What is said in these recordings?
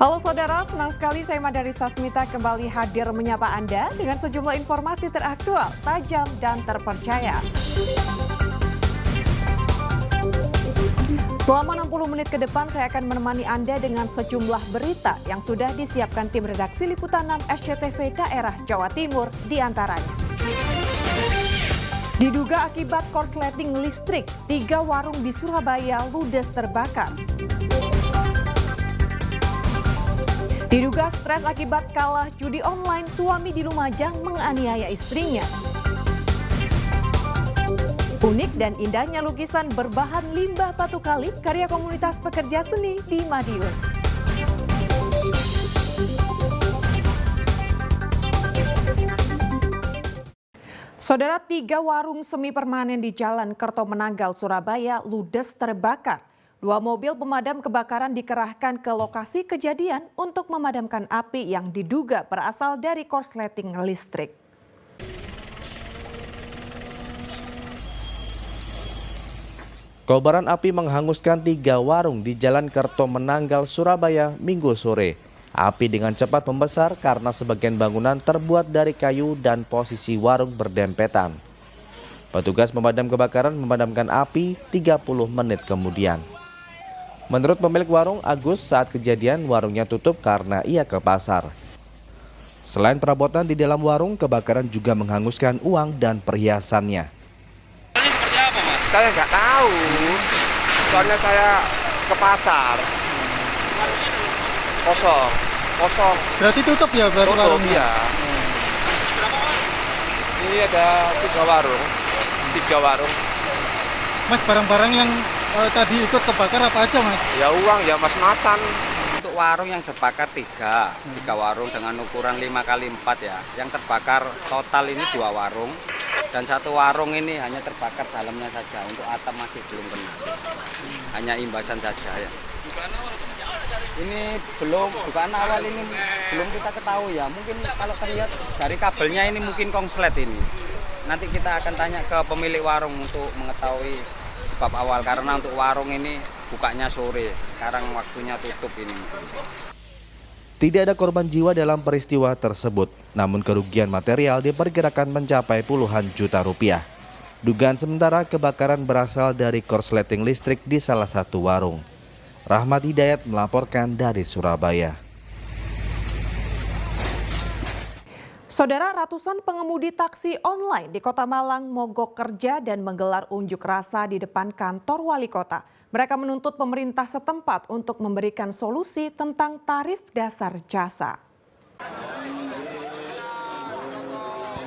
Halo saudara, senang sekali saya Madari Sasmita kembali hadir menyapa Anda dengan sejumlah informasi teraktual, tajam, dan terpercaya. Selama 60 menit ke depan saya akan menemani Anda dengan sejumlah berita yang sudah disiapkan tim redaksi Liputan 6 SCTV daerah Jawa Timur di antaranya. Diduga akibat korsleting listrik, 3 warung di Surabaya ludes terbakar. Diduga stres akibat kalah judi online, suami di Lumajang menganiaya istrinya. Unik dan indahnya lukisan berbahan limbah batu kali karya komunitas pekerja seni di Madiun. Saudara, 3 warung semi permanen di Jalan Kertomenanggal, Surabaya ludes terbakar. 2 mobil pemadam kebakaran dikerahkan ke lokasi kejadian untuk memadamkan api yang diduga berasal dari korsleting listrik. Kobaran api menghanguskan 3 warung di Jalan Kertomenanggal, Surabaya, Minggu sore. Api dengan cepat membesar karena sebagian bangunan terbuat dari kayu dan posisi warung berdempetan. Petugas pemadam kebakaran memadamkan api 30 menit kemudian. Menurut pemilik warung Agus, saat kejadian warungnya tutup karena ia ke pasar. Selain perabotan di dalam warung, kebakaran juga menghanguskan uang dan perhiasannya. Ini seperti apa, Mas? Saya nggak tahu, soalnya saya ke pasar. Kosong. Berarti tutup ya Tutup warungnya? ya. Berapa, Mas? Ini ada 3 warung. Mas, barang-barang yang tadi ikut kebakar apa aja, Mas? Ya uang, ya mas-masan. Untuk warung yang terbakar 3 warung dengan ukuran 5x4 ya. Yang terbakar total ini 2 warung dan 1 warung ini hanya terbakar dalamnya saja. Untuk atap masih belum kena, hanya imbasan saja ya. Ini dugaan awal ini belum kita ketahui ya. Mungkin kalau terlihat dari kabelnya ini mungkin korslet ini. Nanti kita akan tanya ke pemilik warung untuk mengetahui sebab awal, karena untuk warung ini bukanya sore, sekarang waktunya tutup ini. Tidak ada korban jiwa dalam peristiwa tersebut, namun kerugian material diperkirakan mencapai puluhan juta rupiah. Dugaan sementara kebakaran berasal dari korsleting listrik di salah satu warung. Rahmat Hidayat melaporkan dari Surabaya. Saudara, ratusan pengemudi taksi online di Kota Malang mogok kerja dan menggelar unjuk rasa di depan kantor wali kota. Mereka menuntut pemerintah setempat untuk memberikan solusi tentang tarif dasar jasa.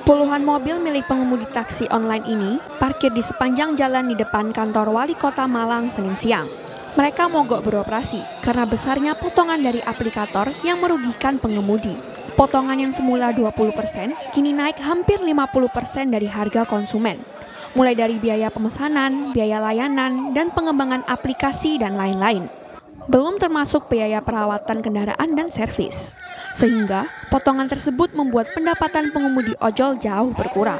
Puluhan mobil milik pengemudi taksi online ini parkir di sepanjang jalan di depan kantor wali kota Malang Senin siang. Mereka mogok beroperasi karena besarnya potongan dari aplikator yang merugikan pengemudi. Potongan yang semula 20% kini naik hampir 50% dari harga konsumen. Mulai dari biaya pemesanan, biaya layanan, dan pengembangan aplikasi dan lain-lain. Belum termasuk biaya perawatan kendaraan dan servis. Sehingga potongan tersebut membuat pendapatan pengemudi ojol jauh berkurang.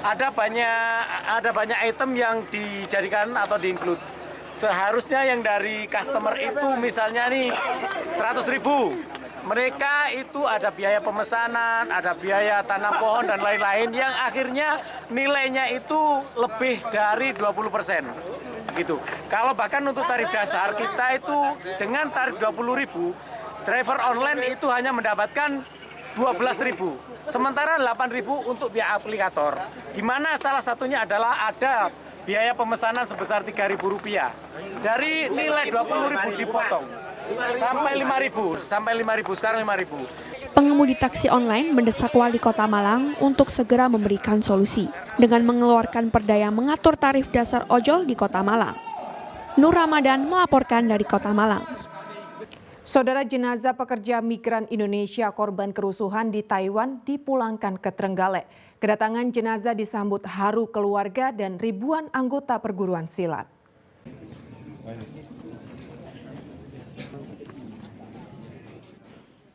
Ada banyak item yang dijadikan atau di-include. Seharusnya yang dari customer itu misalnya nih 100.000. Mereka itu ada biaya pemesanan, ada biaya tanam pohon dan lain-lain yang akhirnya nilainya itu lebih dari 20%. Gitu. Kalau bahkan untuk tarif dasar kita itu dengan tarif 20.000, driver online itu hanya mendapatkan 12.000. Sementara 8.000 untuk biaya aplikator. Di mana salah satunya adalah ada biaya pemesanan sebesar Rp3.000. Dari nilai 20.000 dipotong sampai 5.000, sekarang 5.000. Pengemudi taksi online mendesak wali kota Malang untuk segera memberikan solusi dengan mengeluarkan perda yang mengatur tarif dasar ojol di kota Malang. Nur Ramadan melaporkan dari kota Malang. Saudara, jenazah pekerja migran Indonesia korban kerusuhan di Taiwan dipulangkan ke Trenggalek. Kedatangan jenazah disambut haru keluarga dan ribuan anggota perguruan silat.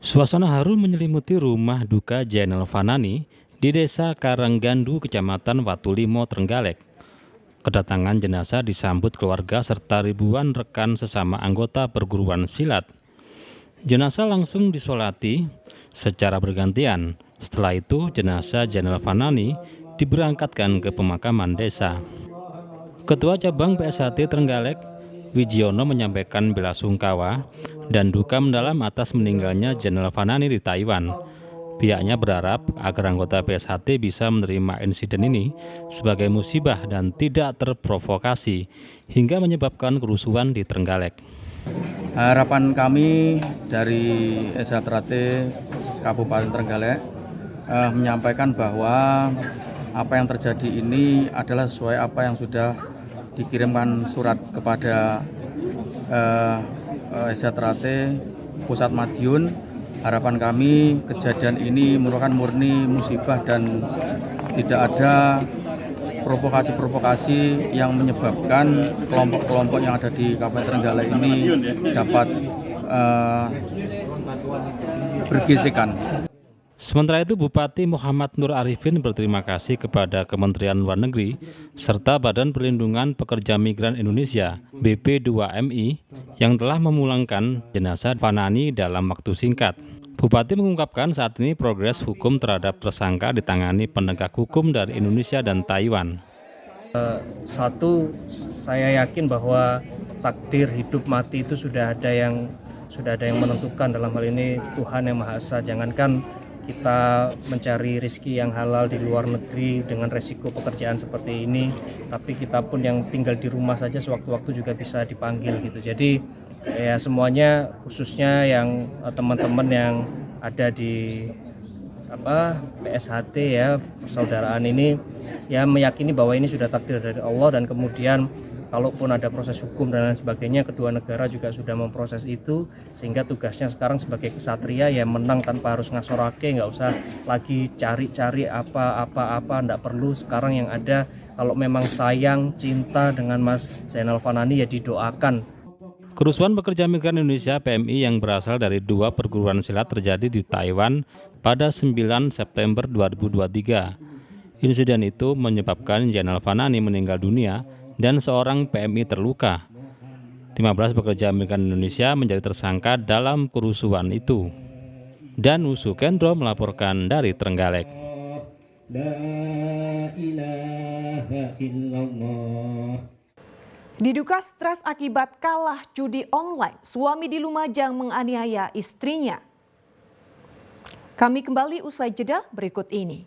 Suasana haru menyelimuti rumah duka Jainal Fanani di Desa Karanggandu, Kecamatan Watulimo, Trenggalek. Kedatangan jenazah disambut keluarga serta ribuan rekan sesama anggota perguruan silat. Jenazah langsung disolati secara bergantian. Setelah itu jenazah Jainal Fanani diberangkatkan ke pemakaman desa. Ketua Cabang PSHT Trenggalek, Wijiono, menyampaikan bela sungkawa dan duka mendalam atas meninggalnya Jainal Fanani di Taiwan. Pihaknya berharap agar anggota PSHT bisa menerima insiden ini sebagai musibah dan tidak terprovokasi hingga menyebabkan kerusuhan di Trenggalek. Harapan kami dari SHT Kabupaten Trenggalek menyampaikan bahwa apa yang terjadi ini adalah sesuai apa yang sudah dikirimkan surat kepada SHT Pusat Madiun. Harapan kami kejadian ini merupakan murni musibah dan tidak ada provokasi-provokasi yang menyebabkan kelompok-kelompok yang ada di Kabupaten Trenggalek ini dapat bergesekan. Sementara itu, Bupati Muhammad Nur Arifin berterima kasih kepada Kementerian Luar Negeri serta Badan Perlindungan Pekerja Migran Indonesia (BP2MI) yang telah memulangkan jenazah Fanani dalam waktu singkat. Bupati mengungkapkan saat ini progres hukum terhadap tersangka ditangani penegak hukum dari Indonesia dan Taiwan. Satu, saya yakin bahwa takdir hidup mati itu sudah ada yang menentukan. Dalam hal ini Tuhan Yang Maha Esa. Jangankan kita mencari rezeki yang halal di luar negeri dengan resiko pekerjaan seperti ini, tapi kita pun yang tinggal di rumah saja sewaktu-waktu juga bisa dipanggil gitu. Jadi ya semuanya, khususnya yang teman-teman yang ada di PSHT ya, persaudaraan ini ya, meyakini bahwa ini sudah takdir dari Allah, dan kemudian kalaupun ada proses hukum dan lain sebagainya, kedua negara juga sudah memproses itu, sehingga tugasnya sekarang sebagai kesatria ya menang tanpa harus ngasorake, nggak usah lagi cari-cari apa-apa, nggak perlu. Sekarang yang ada, kalau memang sayang, cinta dengan Mas Jainal Fanani ya didoakan. Kerusuhan pekerja migran Indonesia (PMI) yang berasal dari 2 perguruan silat terjadi di Taiwan pada 9 September 2023. Insiden itu menyebabkan Jainal Fanani meninggal dunia dan seorang PMI terluka. 15 pekerja migran Indonesia menjadi tersangka dalam kerusuhan itu. Dan Usu Kendro melaporkan dari Trenggalek. Diduga stres akibat kalah judi online, suami di Lumajang menganiaya istrinya. Kami kembali usai jeda berikut ini.